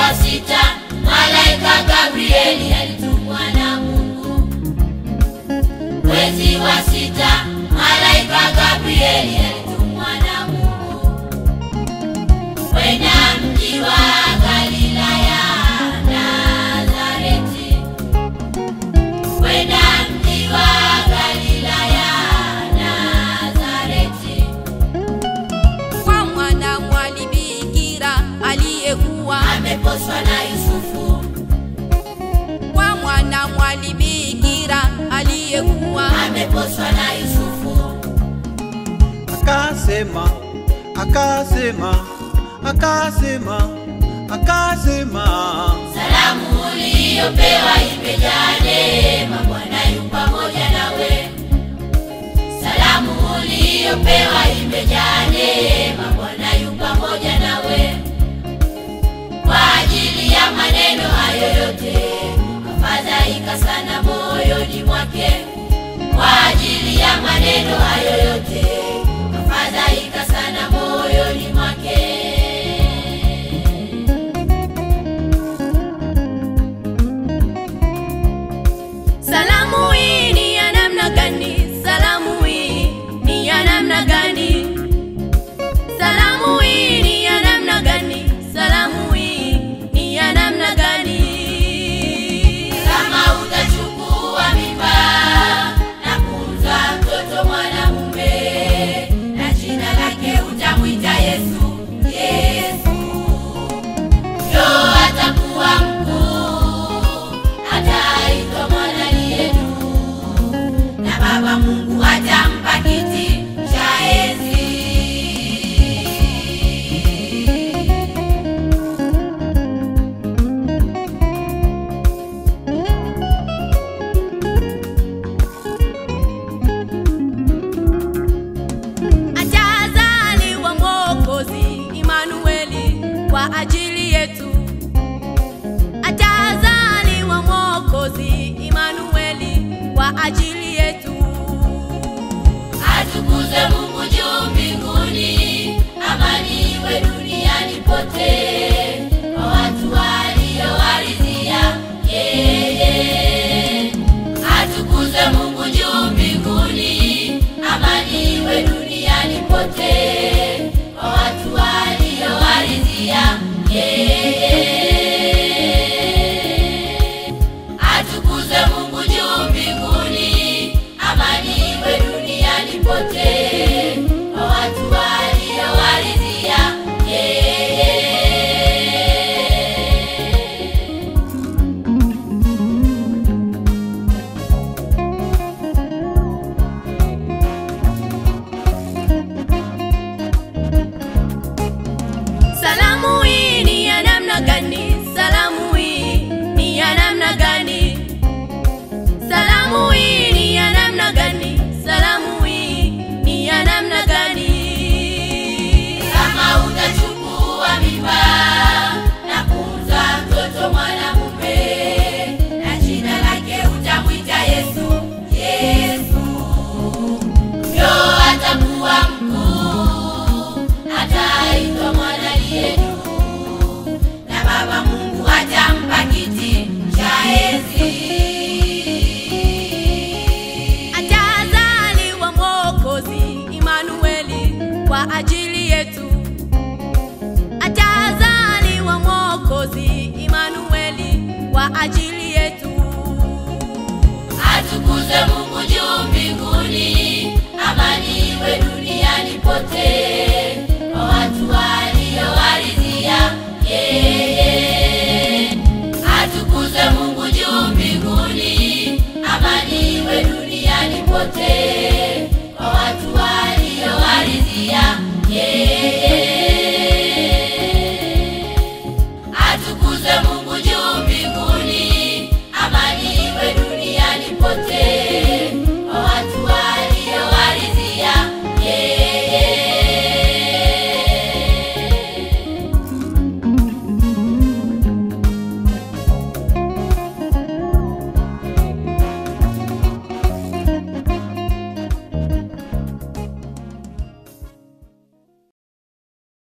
wa sita, malaika Gabrieli alitumwa na Mungu. Mwezi wa sita, malaika Gabrieli alitumwa na Mungu kwenda mji wa Galilaya Nazareti, kwenda mji wa Galilaya Nazareti, kwa mwana mwali bikira aliyekuwa ameposwa na Yusufu, kwa mwana mwali bikira aliyekuwa ameposwa na Yusufu. Akasema, akasema, akasema, akasema, salamu uliyopewa imejaa neema, Bwana yu pamoja nawe. Salamu uliyopewa imejaa neema, Bwana yu pamoja nawe. Kwa ajili ya maneno hayo yote afadhaika sana moyoni mwake. Kwa ajili ya maneno hayo yote afadhaika sana moyoni mwake. salamu hii ni ya namna gani? Salamu hii ni ya namna gani? Salamu hii ni ya namna gani? Salamu hii ni ya namna gani? Kama utachukua mimba na kumzaa mtoto mwanamume, na jina lake utamwita Yesu, Yesu. Yo atakuwa mkuu, ataitwa mwana aliye juu, na Baba Mungu atampa kiti cha enzi. Atazaliwa Mwokozi Imanueli kwa ajili yetu. Atazaliwa Mwokozi Imanueli kwa ajili yetu. Atukuzwe Mungu juu mbinguni, amani iwe duniani pote kwa watu waliowaridhia yeye. Atukuzwe Mungu juu mbinguni, amani iwe duniani pote kwa watu waliowaridhia yeye. Atukuzwe Mungu juu mbinguni, amani iwe duniani pote kwa watu waliowaridhia yeye. Salamu hii ni ya namna gani? Salamu hii ni ya namna gani? Salamu hii ni ya namna gani? Salamu hii ni ya namna gani? Kama utachukua mimba na kumzaa mtoto mwanamume, na jina lake utamwita Yesu, Yesu. Yo atakuwa mkuu, ataitwa mwana aliye juu, na Baba Mungu atampa kiti cha enzi. Atazaliwa Mwokozi Imanueli kwa ajili yetu. Atazaliwa Mwokozi Imanueli kwa ajili yetu. Atukuzwe Mungu juu mbinguni, amani iwe duniani pote